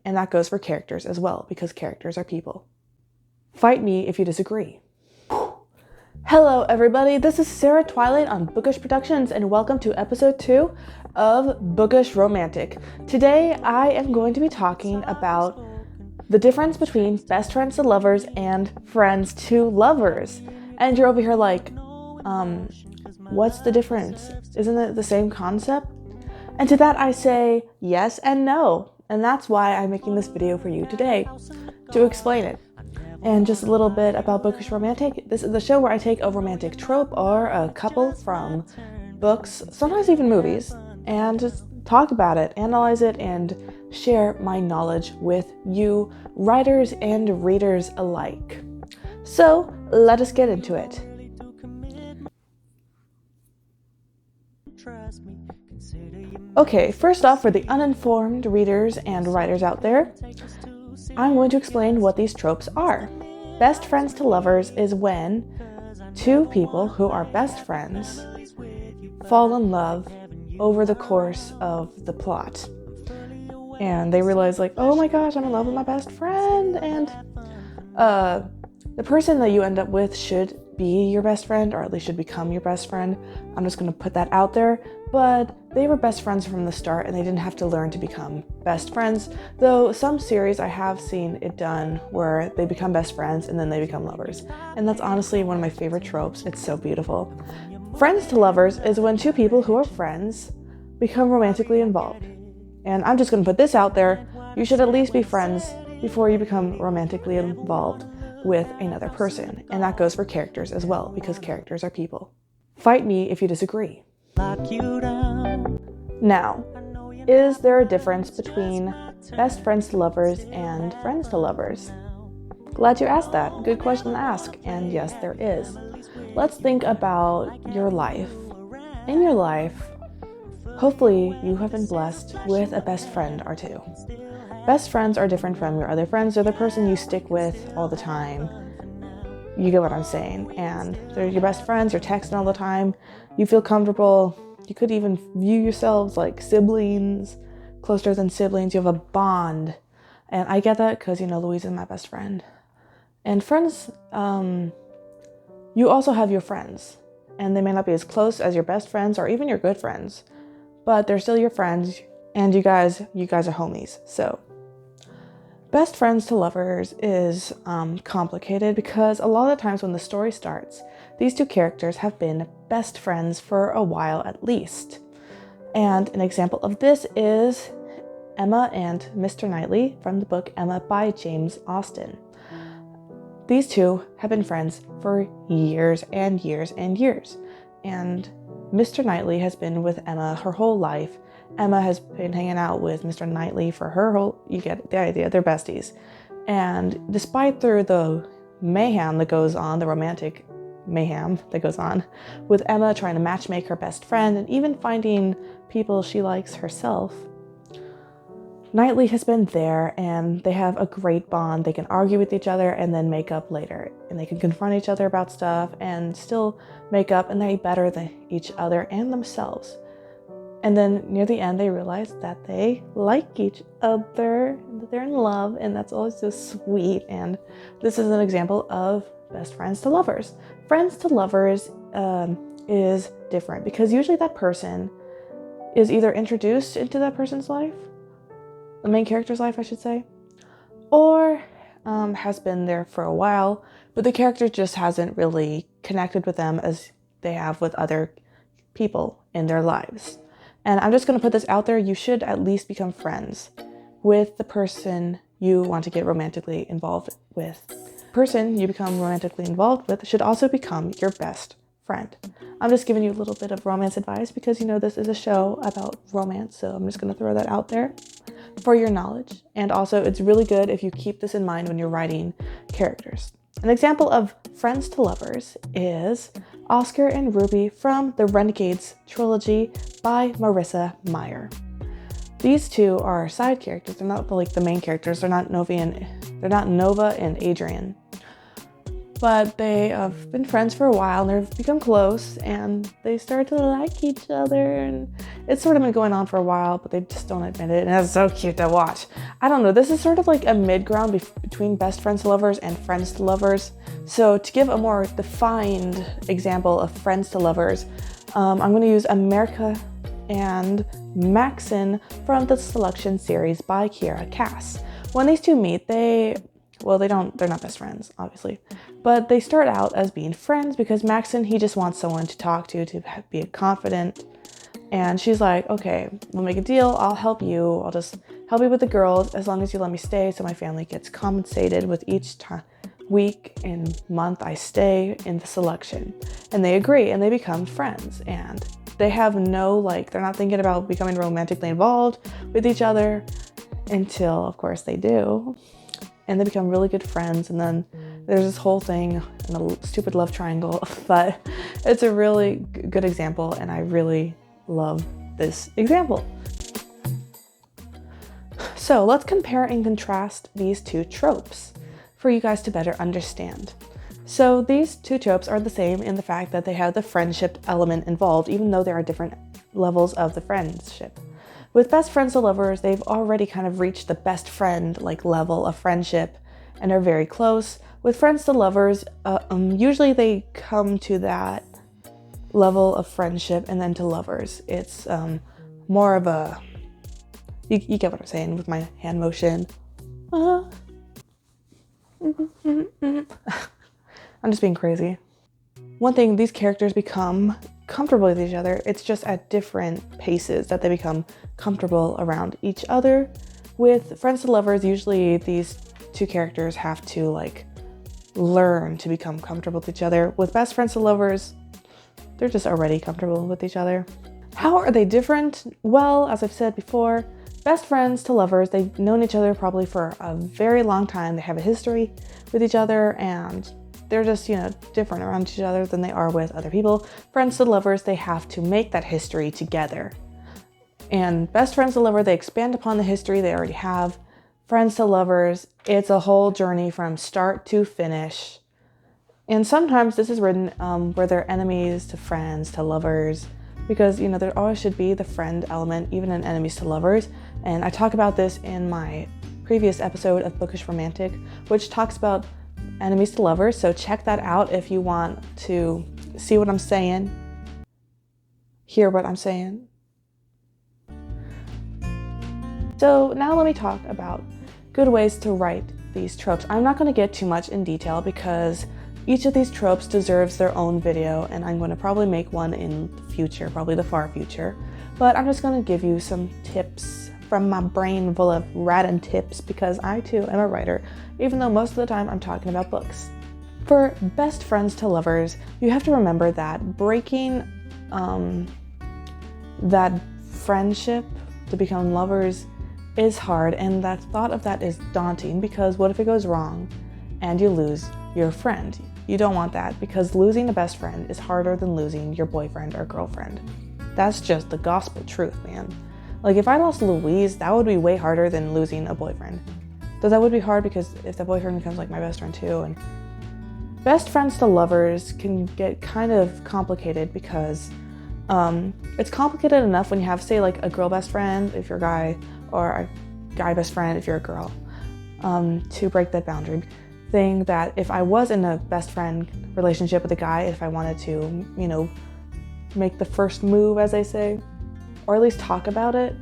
and that goes for characters as well, because characters are people. Fight me if you disagree. Hello everybody, this is Sarah Twilight on Bookish Productions, and welcome to episode 2 of Bookish Romantic. Today I am going to be talking about the difference between best friends to lovers and friends to lovers. And you're over here like, what's the difference? Isn't it the same concept? And to that I say yes and no. And that's why I'm making this video for you today, to explain it. And just a little bit about Bookish Romantic. This is the show where I take a romantic trope or a couple from books, sometimes even movies, and just talk about it, analyze it, and share my knowledge with you, writers and readers alike. So let us get into it. Okay, first off, for the uninformed readers and writers out there, I'm going to explain what these tropes are. Best friends to lovers is when two people who are best friends fall in love over the course of the plot. And they realize like, oh my gosh, I'm in love with my best friend. And the person that you end up with should be your best friend, or at least should become your best friend. I'm just going to put that out there. But they were best friends from the start and they didn't have to learn to become best friends. Though some series I have seen it done where they become best friends and then they become lovers. And that's honestly one of my favorite tropes. It's so beautiful. Friends to lovers is when two people who are friends become romantically involved. And I'm just going to put this out there. You should at least be friends before you become romantically involved with another person. And that goes for characters as well, because characters are people. Fight me if you disagree. Now, is there a difference between best friends to lovers and friends to lovers? Glad you asked that. Good question to ask. And yes, there is. Let's think about your life. In your life, hopefully you have been blessed with a best friend or two. Best friends are different from your other friends. They're the person you stick with all the time. You get what I'm saying. And they're your best friends. You're texting all the time. You feel comfortable. You could even view yourselves like siblings, closer than siblings. You have a bond. And I get that because, Louise is my best friend. And friends, you also have your friends. And they may not be as close as your best friends or even your good friends. But they're still your friends. And you guys are homies. So best friends to lovers is complicated because a lot of the times when the story starts, these two characters have been best friends for a while at least. And an example of this is Emma and Mr. Knightley from the book Emma by James Austen. These two have been friends for years and years and years. And Mr. Knightley has been with Emma her whole life. Emma has been hanging out with Mr. Knightley for her whole, you get the idea, they're besties. And despite through the mayhem that goes on, the romantic mayhem that goes on, with Emma trying to matchmake her best friend and even finding people she likes herself, Knightley has been there and they have a great bond. They can argue with each other and then make up later. And they can confront each other about stuff and still make up, and they better than each other and themselves. And then near the end, they realize that they like each other, that they're in love, and that's always so sweet. And this is an example of best friends to lovers. Friends to lovers is different because usually that person is either introduced into that person's life, the main character's life, I should say, or has been there for a while, but the character just hasn't really connected with them as they have with other people in their lives. And I'm just going to put this out there. You should at least become friends with the person you want to get romantically involved with. The person you become romantically involved with should also become your best friend. I'm just giving you a little bit of romance advice because, this is a show about romance. So I'm just going to throw that out there for your knowledge. And also, it's really good if you keep this in mind when you're writing characters. An example of friends to lovers is Oscar and Ruby from the Renegades trilogy by Marissa Meyer. These two are side characters. They're not like the main characters. They're not Nova and Adrian. but they have been friends for a while, and they've become close, and they start to like each other, and it's sort of been going on for a while, but they just don't admit it, and it's so cute to watch. I don't know, this is sort of like a mid-ground between best friends to lovers and friends to lovers. So to give a more defined example of friends to lovers, I'm going to use America and Maxon from the Selection series by Kiera Cass. When these two meet, they're not best friends, obviously, but they start out as being friends because Maxon, he just wants someone to talk to be confident. And she's like, okay, we'll make a deal. I'll help you. I'll just help you with the girls as long as you let me stay so my family gets compensated with each week and month I stay in the selection. And they agree, and they become friends. And they have they're not thinking about becoming romantically involved with each other until, of course, they do. And they become really good friends. And then there's this whole thing in a stupid love triangle, but it's a really good example, and I really love this example. So let's compare and contrast these two tropes for you guys to better understand. So these two tropes are the same in the fact that they have the friendship element involved, even though there are different levels of the friendship. With best friends to lovers, they've already kind of reached the best friend level of friendship and are very close. With friends to lovers, usually they come to that level of friendship, and then to lovers, it's more of a, you get what I'm saying with my hand motion. I'm just being crazy. One thing, these characters become comfortable with each other. It's just at different paces that they become comfortable around each other. With friends to lovers, usually these two characters have to learn to become comfortable with each other. With best friends to lovers, they're just already comfortable with each other. How are they different? Well, as I've said before, best friends to lovers, they've known each other probably for a very long time. They have a history with each other, and they're just, different around each other than they are with other people. Friends to lovers, they have to make that history together. And best friends to lover, they expand upon the history they already have. Friends to lovers, it's a whole journey from start to finish. And sometimes this is written where they're enemies to friends to lovers, because, there always should be the friend element, even in enemies to lovers. And I talk about this in my previous episode of Bookish Romantic, which talks about enemies to lovers. So check that out if you want to see what I'm saying, hear what I'm saying. So now let me talk about good ways to write these tropes. I'm not going to get too much in detail because each of these tropes deserves their own video, and I'm going to probably make one in the future, probably the far future. But I'm just going to give you some tips from my brain full of random tips, because I too am a writer, even though most of the time I'm talking about books. For best friends to lovers, you have to remember that breaking that friendship to become lovers is hard, and that thought of that is daunting, because what if it goes wrong and you lose your friend? You don't want that, because losing a best friend is harder than losing your boyfriend or girlfriend. That's just the gospel truth, man. If I lost Louise, that would be way harder than losing a boyfriend. Though that would be hard, because if the boyfriend becomes my best friend too. And best friends to lovers can get kind of complicated, because it's complicated enough when you have, say, a girl best friend if you're a guy, or a guy best friend if you're a girl, to break that boundary thing. That if I was in a best friend relationship with a guy, if I wanted to, make the first move, as they say, or at least talk about it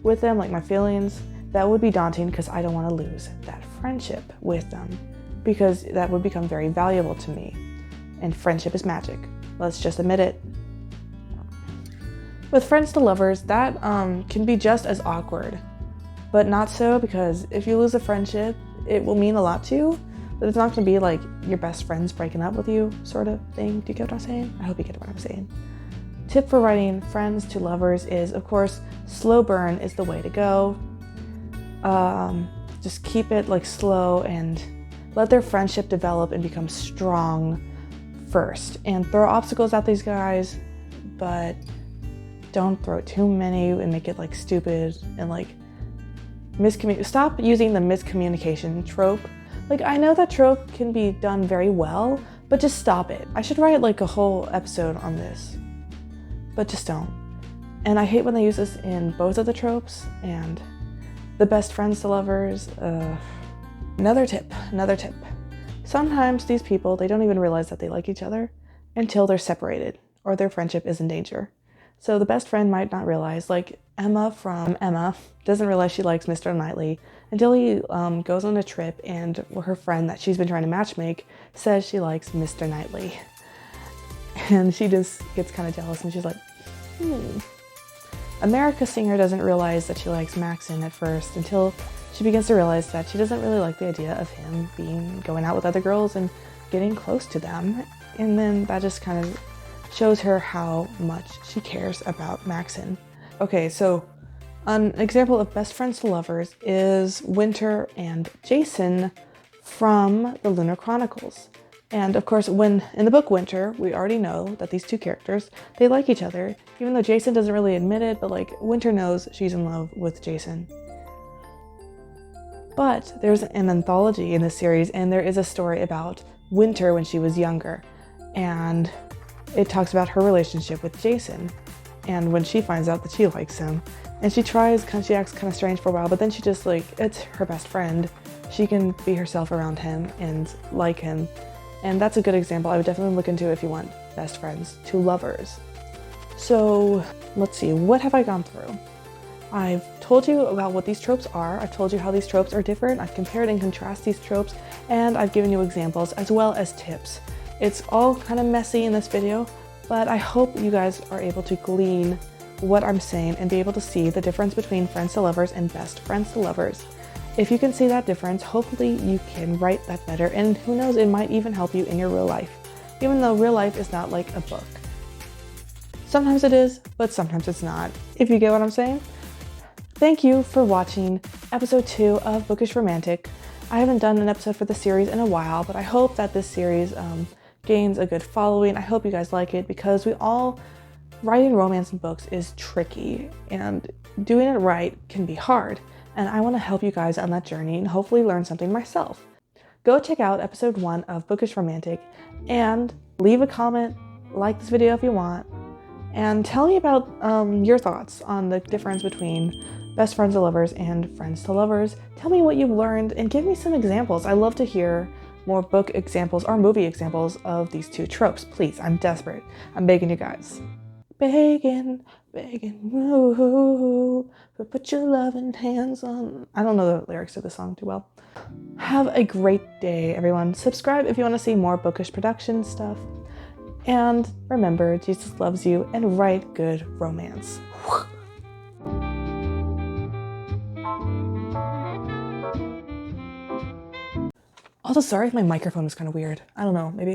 with them, my feelings, that would be daunting, because I don't want to lose that friendship with them, because that would become very valuable to me. And friendship is magic. Let's just admit it. With friends to lovers, that can be just as awkward, but not so, because if you lose a friendship, it will mean a lot to you, but it's not going to be your best friends breaking up with you sort of thing. Do you get what I'm saying? I hope you get what I'm saying. Tip for writing friends to lovers is, of course, slow burn is the way to go. Just keep it slow and let their friendship develop and become strong first, and throw obstacles at these guys, but don't throw too many and make it stupid and stop using the miscommunication trope. Like, I know that trope can be done very well, but just stop it. I should write like a whole episode on this, but just don't. And I hate when they use this in both of the tropes and the best friends to lovers. Another tip. Sometimes these people, they don't even realize that they like each other until they're separated or their friendship is in danger. So the best friend might not realize, like Emma from Emma doesn't realize she likes Mr. Knightley until he goes on a trip and her friend that she's been trying to matchmake says she likes Mr. Knightley. And she just gets kind of jealous and she's like, America Singer doesn't realize that she likes Maxon at first until she begins to realize that she doesn't really like the idea of him going out with other girls and getting close to them. And then that just kind of shows her how much she cares about Maxon. Okay, so an example of best friends to lovers is Winter and Jason from the Lunar Chronicles. And of course, when in the book Winter, we already know that these two characters, they like each other, even though Jason doesn't really admit it, but like Winter knows she's in love with Jason. But there's an anthology in this series, and there is a story about Winter when she was younger. And it talks about her relationship with Jason. And when she finds out that she likes him, and she acts kind of strange for a while, but then she just like, it's her best friend. She can be herself around him and like him. And that's a good example. I would definitely look into if you want best friends to lovers. So let's see, what have I gone through? I've told you about what these tropes are. I've told you how these tropes are different. I've compared and contrasted these tropes, and I've given you examples as well as tips. It's all kind of messy in this video, but I hope you guys are able to glean what I'm saying and be able to see the difference between friends to lovers and best friends to lovers. If you can see that difference, hopefully you can write that better, and who knows, it might even help you in your real life, even though real life is not like a book. Sometimes it is, but sometimes it's not, if you get what I'm saying. Thank you for watching episode 2 of Bookish Romantic. I haven't done an episode for the series in a while, but I hope that this series gains a good following. I hope you guys like it, because writing romance in books is tricky, and doing it right can be hard. And I want to help you guys on that journey and hopefully learn something myself. Go check out episode 1 of Bookish Romantic and leave a comment, like this video if you want, and tell me about your thoughts on the difference between best friends to lovers and friends to lovers. Tell me what you've learned and give me some examples. I love to hear more book examples or movie examples of these two tropes. Please, I'm desperate. I'm begging you guys. Begging, woo, put your loving hands on. I don't know the lyrics to the song too well. Have a great day, everyone. Subscribe if you want to see more bookish production stuff. And remember, Jesus loves you, and write good romance. Also, sorry if my microphone is kind of weird. I don't know, maybe